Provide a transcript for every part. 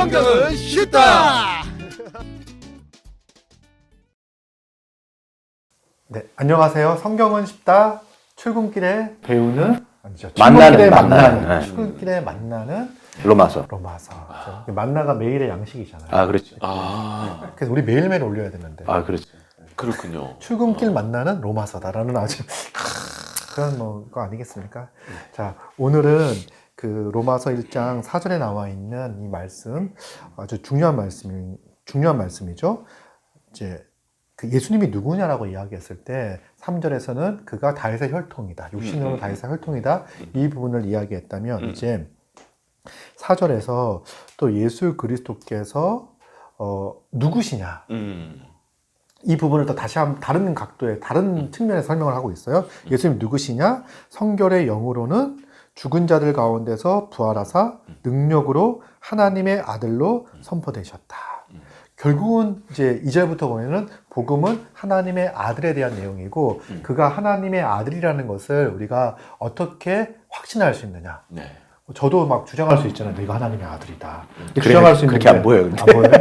성경은 쉽다. 네, 안녕하세요. 성경은 쉽다. 출근길에 배우는 아니죠. 만나는. 네. 출근길에 만나는 로마서. 그렇죠. 만나가 매일의 양식이잖아요. 아, 그렇지. 그래서 우리 매일매일 올려야 되는데. 아, 그렇지. 그렇군요. 출근길 만나는 로마서다라는 아주 그런 거 아니겠습니까? 자, 오늘은 그 로마서 1장 4절에 나와 있는 이 말씀 아주 중요한 말씀이죠. 이제 그 예수님이 누구냐라고 이야기했을 때 3절에서는 그가 다윗의 혈통이다. 육신으로 다윗의 혈통이다. 이 부분을 이야기했다면 이제 4절에서 또 예수 그리스도께서 누구시냐. 이 부분을 또 다시 한번 다른 각도의 다른 측면에서 설명을 하고 있어요. 예수님 누구시냐? 성결의 영으로는 죽은 자들 가운데서 부활하사 능력으로 하나님의 아들로 선포되셨다. 결국은 이제 2절부터 보면은 복음은 하나님의 아들에 대한 내용이고 그가 하나님의 아들이라는 것을 우리가 어떻게 확신할 수 있느냐. 네. 저도 막 주장할 수 있잖아요. 내가 하나님의 아들이다. 그래, 주장할 수 있는데 그렇게 안 보여요. 근데. 안 보여요?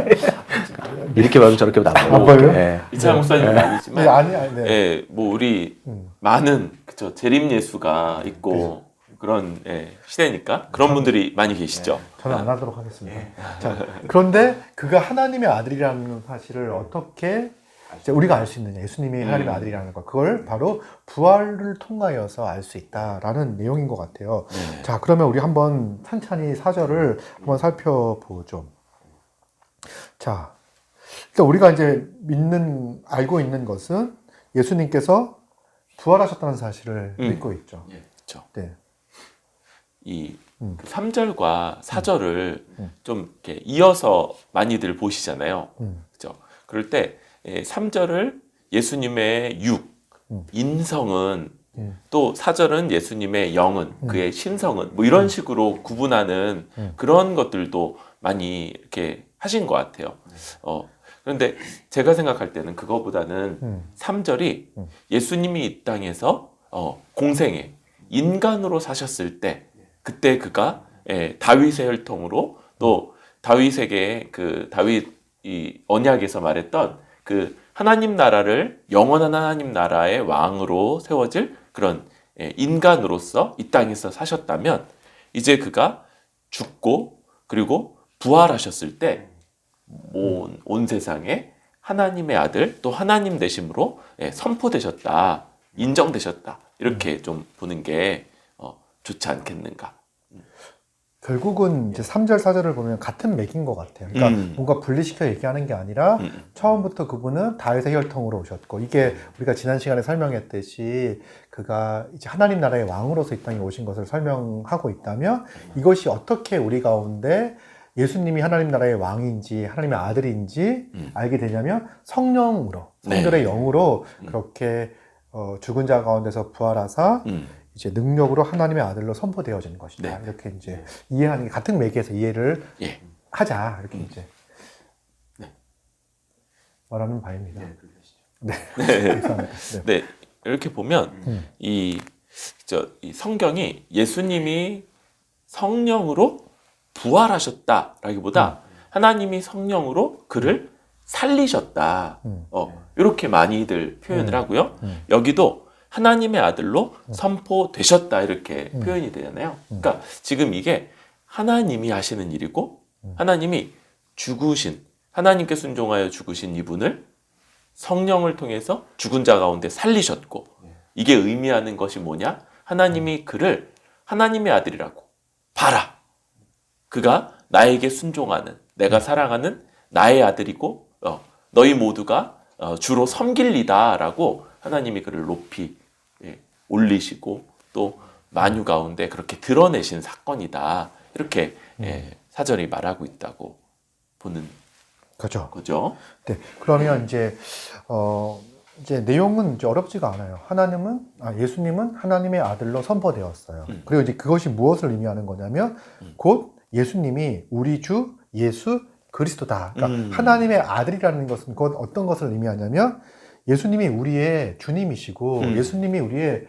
이렇게 봐도 저렇게 봐도 안 안 보여요. 보여요? 네. 이찬 목사님은 네, 아니지만, 아니, 네. 예, 뭐 우리 많은 그쵸 재림 예수가 있고 그런 시대니까 그런 분들이 많이 계시죠. 저는 안 하도록 하겠습니다. 자, 그런데 그가 하나님의 아들이라는 사실을 어떻게 이제 우리가 알 수 있느냐. 예수님이 하나님의 아들이라는 것. 그걸 바로 부활을 통하여서 알 수 있다라는 내용인 것 같아요. 네. 자, 그러면 우리 한번 천천히 4절을 한번 살펴보죠. 자, 일단 우리가 이제 알고 있는 것은 예수님께서 부활하셨다는 사실을 믿고 있죠. 예, 그렇죠. 네. 이 3절과 4절을 좀 이렇게 이어서 많이들 보시잖아요. 그렇죠. 그럴 때 3절을 예수님의 육, 인성은 또 4절은 예수님의 영은, 그의 신성은 뭐 이런 식으로 구분하는 그런 것들도 많이 이렇게 하신 것 같아요. 그런데 제가 생각할 때는 그거보다는 3절이 예수님이 이 땅에서 공생애, 인간으로 사셨을 때 그때 그가 다윗의 혈통으로 또 다윗에게 그 다윗 이 언약에서 말했던 그 하나님 나라를 영원한 하나님 나라의 왕으로 세워질 그런 인간으로서 이 땅에서 사셨다면 이제 그가 죽고 그리고 부활하셨을 때 온 세상에 하나님의 아들 또 하나님 되심으로 선포되셨다, 인정되셨다 이렇게 좀 보는 게 좋지 않겠는가. 결국은 이제 3절, 4절을 보면 같은 맥인 것 같아요. 그러니까 뭔가 분리시켜 얘기하는 게 아니라 처음부터 그분은 다윗의 혈통으로 오셨고 이게 우리가 지난 시간에 설명했듯이 그가 이제 하나님 나라의 왕으로서 이 땅에 오신 것을 설명하고 있다면 이것이 어떻게 우리 가운데 예수님이 하나님 나라의 왕인지 하나님의 아들인지 알게 되냐면 성령으로 성결의 영으로 그렇게 죽은 자 가운데서 부활하사 이제 능력으로 하나님의 아들로 선포되어진 것이다. 이렇게 이제 이해하는 게 같은 맥에서 이해를 하자. 이렇게 이제 말하는 바입니다. 네. 네, 이렇게 보면 이 성경이 예수님이 성령으로 부활하셨다라기보다 하나님이 성령으로 그를 살리셨다. 이렇게 많이들 표현을 하고요. 여기도 하나님의 아들로 선포되셨다 이렇게 표현이 되잖아요. 그러니까 지금 이게 하나님이 하시는 일이고 하나님이 하나님께 순종하여 죽으신 이분을 성령을 통해서 죽은 자 가운데 살리셨고 이게 의미하는 것이 뭐냐? 하나님이 그를 하나님의 아들이라고 봐라. 그가 나에게 순종하는 내가 사랑하는 나의 아들이고 너희 모두가 주로 섬길리다라고 하나님이 그를 높이 올리시고 또 만유 가운데 그렇게 드러내신 사건이다. 이렇게 사절이 말하고 있다고 보는 거죠. 네. 그러면 이제 내용은 이제 어렵지가 않아요. 예수님은 하나님의 아들로 선포되었어요. 그리고 이제 그것이 무엇을 의미하는 거냐면 곧 예수님이 우리 주 예수 그리스도다. 그러니까 하나님의 아들이라는 것은 곧 어떤 것을 의미하냐면 예수님이 우리의 주님이시고 예수님이 우리의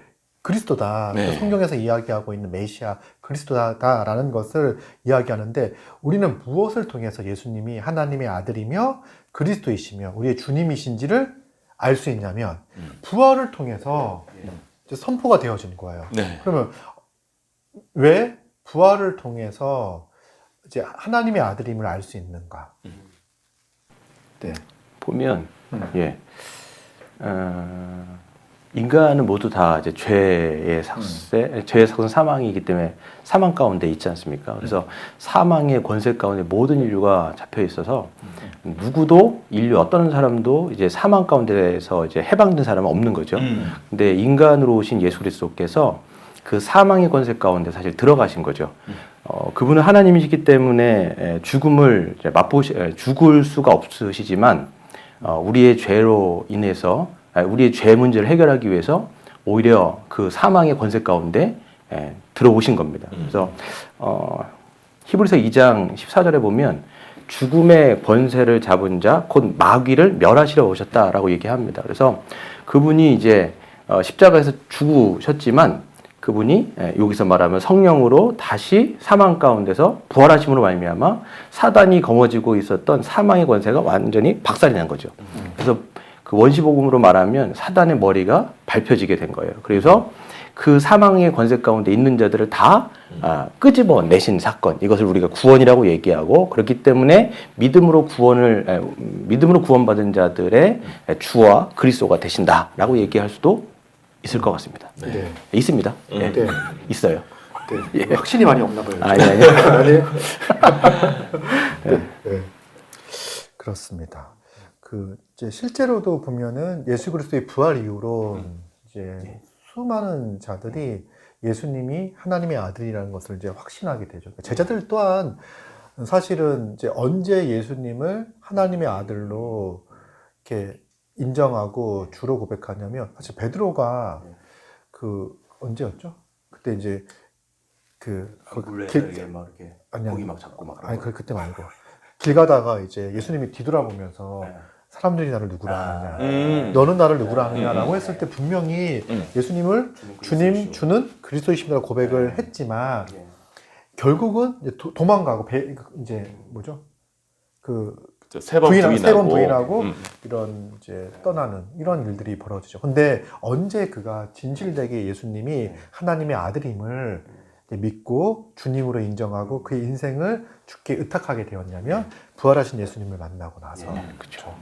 그리스도다. 네. 성경에서 이야기하고 있는 메시아 그리스도다라는 것을 이야기하는데 우리는 무엇을 통해서 예수님이 하나님의 아들이며 그리스도이시며 우리의 주님이신지를 알 수 있냐면 부활을 통해서 이제 선포가 되어진 거예요. 네. 그러면 왜 부활을 통해서 이제 하나님의 아들임을 알 수 있는가? 네. 보면 인간은 모두 다 이제 죄의 삭은 사망이기 때문에 사망 가운데 있지 않습니까? 그래서 사망의 권세 가운데 모든 인류가 잡혀 있어서 누구도 인류 어떤 사람도 이제 사망 가운데서 이제 해방된 사람은 없는 거죠. 근데 인간으로 오신 예수 그리스도께서 그 사망의 권세 가운데 사실 들어가신 거죠. 그분은 하나님이시기 때문에 죽음을 이제 죽을 수가 없으시지만 우리의 죄로 인해서 우리의 죄 문제를 해결하기 위해서 오히려 그 사망의 권세 가운데 들어오신 겁니다. 그래서 히브리서 2장 14절에 보면 죽음의 권세를 잡은 자 곧 마귀를 멸하시러 오셨다라고 얘기합니다. 그래서 그분이 이제 십자가에서 죽으셨지만 그분이 여기서 말하면 성령으로 다시 사망 가운데서 부활하심으로 말미암아 사단이 거머쥐고 있었던 사망의 권세가 완전히 박살이 난 거죠. 그래서 그 원시복음으로 말하면 사단의 머리가 밟혀지게 된 거예요. 그래서 그 사망의 권세 가운데 있는 자들을 다 끄집어 내신 사건, 이것을 우리가 구원이라고 얘기하고, 그렇기 때문에 믿음으로 구원받은 자들의 주와 그리스도가 되신다라고 얘기할 수도 있을 것 같습니다. 네. 있습니다. 예. 네. 있어요. 네. 확신이 많이 없나 봐요. 아니요. 아니에요? 네. 그렇습니다. 이제 실제로도 보면은 예수 그리스도의 부활 이후로 이제 수많은 자들이 예수님이 하나님의 아들이라는 것을 이제 확신하게 되죠. 제자들 또한 사실은 이제 언제 예수님을 하나님의 아들로 이렇게 인정하고 주로 고백하냐면 사실 베드로가 언제였죠? 그때 이제 막 이렇게 아니야. 고기 막 잡고 막. 아니 그때 말고 길 가다가 이제 예수님이 뒤돌아보면서 사람들이 나를 누구라 하느냐, 너는 나를 누구라 하느냐라고 했을 때 분명히 예수님을 주는 그리스도이십니다 고백을 했지만 결국은 이제 도망가고 이제 뭐죠? 세 번 부인하고 이런 이제 떠나는 이런 일들이 벌어지죠. 근데 언제 그가 진실되게 예수님이 하나님의 아들임을 믿고 주님으로 인정하고 그의 인생을 주께 의탁하게 되었냐면 부활하신 예수님을 만나고 나서. 그렇죠.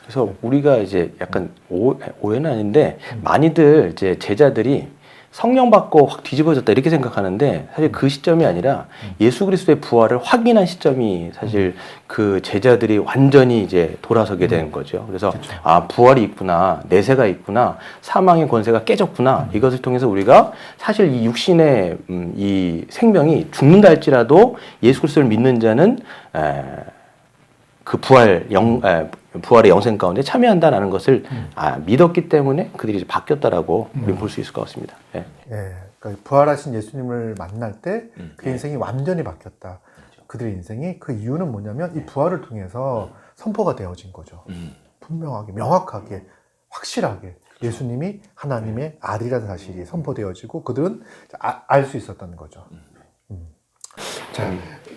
그래서 우리가 이제 약간 오해는 아닌데 많이들 이제 제자들이 성령 받고 확 뒤집어졌다 이렇게 생각하는데 사실 그 시점이 아니라 예수 그리스도의 부활을 확인한 시점이 사실 그 제자들이 완전히 이제 돌아서게 되는 거죠. 그래서 그쵸. 아, 부활이 있구나, 내세가 있구나, 사망의 권세가 깨졌구나, 이것을 통해서 우리가 사실 이 육신의 이 생명이 죽는다 할지라도 예수 그리스도를 믿는 자는 그 부활의 영생 가운데 참여한다라는 것을 믿었기 때문에 그들이 이제 바뀌었다라고 우리는 볼 수 있을 것 같습니다. 예. 예, 그러니까 부활하신 예수님을 만날 때 그 인생이 완전히 바뀌었다. 그들의 인생이 그 이유는 뭐냐면 이 부활을 통해서 선포가 되어진 거죠. 분명하게, 명확하게, 확실하게 예수님이 하나님의 아들이라는 사실이 선포되어지고 그들은 알 수 있었다는 거죠. 자,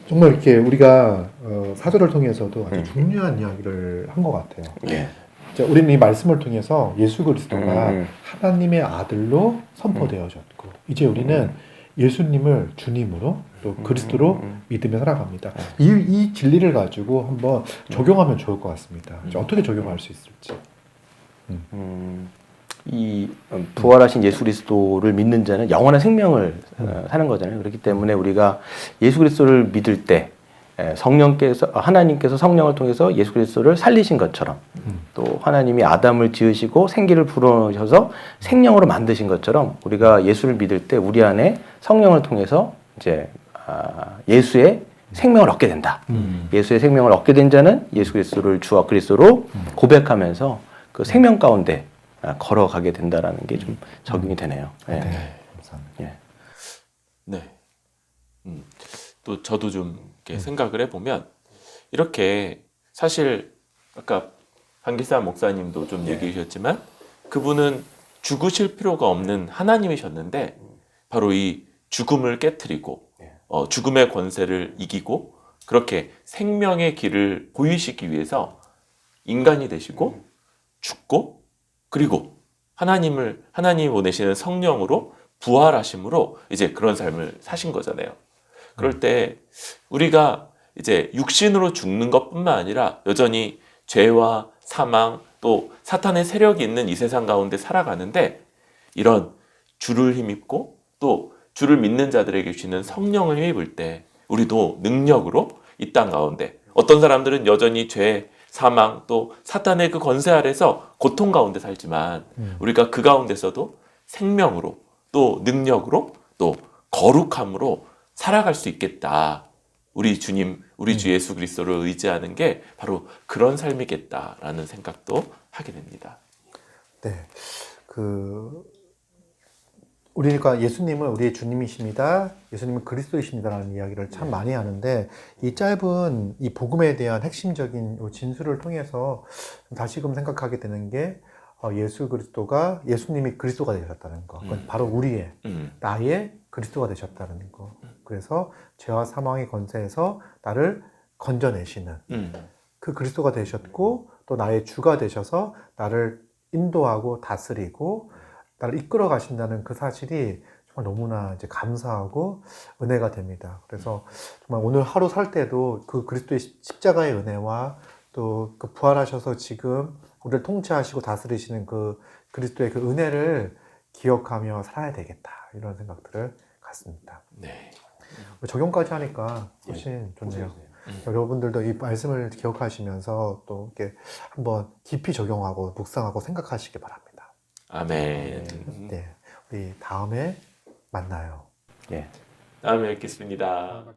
정말 이렇게 우리가 사절을 통해서도 아주 중요한 이야기를 한 것 같아요. 예. 자, 우리는 이 말씀을 통해서 예수 그리스도가 하나님의 아들로 선포되어졌고 이제 우리는 예수님을 주님으로 또 그리스도로 믿으며 살아갑니다. 이 진리를 가지고 한번 적용하면 좋을 것 같습니다. 이제 어떻게 적용할 수 있을지. 이 부활하신 예수 그리스도를 믿는 자는 영원한 생명을 사는 거잖아요. 그렇기 때문에 우리가 예수 그리스도를 믿을 때 하나님께서 성령을 통해서 예수 그리스도를 살리신 것처럼 또 하나님이 아담을 지으시고 생기를 불어넣으셔서 생명으로 만드신 것처럼 우리가 예수를 믿을 때 우리 안에 성령을 통해서 이제 예수의 생명을 얻게 된다. 예수의 생명을 얻게 된 자는 예수 그리스도를 주와 그리스도로 고백하면서 그 생명 가운데 걸어가게 된다라는 게 좀 적용이 되네요. 예. 네, 감사합니다. 예. 네. 또 저도 좀 이렇게 생각을 해보면 이렇게 사실 아까 한기사 목사님도 좀 얘기해 주셨지만 그분은 죽으실 필요가 없는 하나님이셨는데 바로 이 죽음을 깨트리고 죽음의 권세를 이기고 그렇게 생명의 길을 보이시기 위해서 인간이 되시고 죽고 그리고 하나님이 보내시는 성령으로 부활하심으로 이제 그런 삶을 사신 거잖아요. 그럴 때 우리가 이제 육신으로 죽는 것뿐만 아니라 여전히 죄와 사망 또 사탄의 세력이 있는 이 세상 가운데 살아가는데 이런 주를 힘입고 또 주를 믿는 자들에게 주시는 성령을 힘입을 때 우리도 능력으로 이 땅 가운데 어떤 사람들은 여전히 죄, 사망 또 사탄의 그 권세 아래서 고통 가운데 살지만 우리가 그 가운데서도 생명으로 또 능력으로 또 거룩함으로 살아갈 수 있겠다. 우리 주님, 우리 주 예수 그리스도를 의지하는 게 바로 그런 삶이겠다라는 생각도 하게 됩니다. 네. 우리가 예수님은 우리의 주님이십니다. 예수님은 그리스도이십니다라는 이야기를 참 많이 하는데 이 짧은 이 복음에 대한 핵심적인 진술을 통해서 다시금 생각하게 되는 게 예수님이 그리스도가 되셨다는 거. 그건 바로 우리의 나의 그리스도가 되셨다는 거. 그래서 죄와 사망의 권세에서 나를 건져내시는 그 그리스도가 되셨고 또 나의 주가 되셔서 나를 인도하고 다스리고 나를 이끌어 가신다는 그 사실이 정말 너무나 이제 감사하고 은혜가 됩니다. 그래서 정말 오늘 하루 살 때도 그 그리스도의 십자가의 은혜와 또 그 부활하셔서 지금 우리를 통치하시고 다스리시는 그 그리스도의 그 은혜를 기억하며 살아야 되겠다. 이런 생각들을 갖습니다. 네. 적용까지 하니까 훨씬 좋네요. 여러분들도 이 말씀을 기억하시면서 또 이렇게 한번 깊이 적용하고 묵상하고 생각하시기 바랍니다. 아멘. 네, 우리 다음에 만나요. 예. 다음에 뵙겠습니다.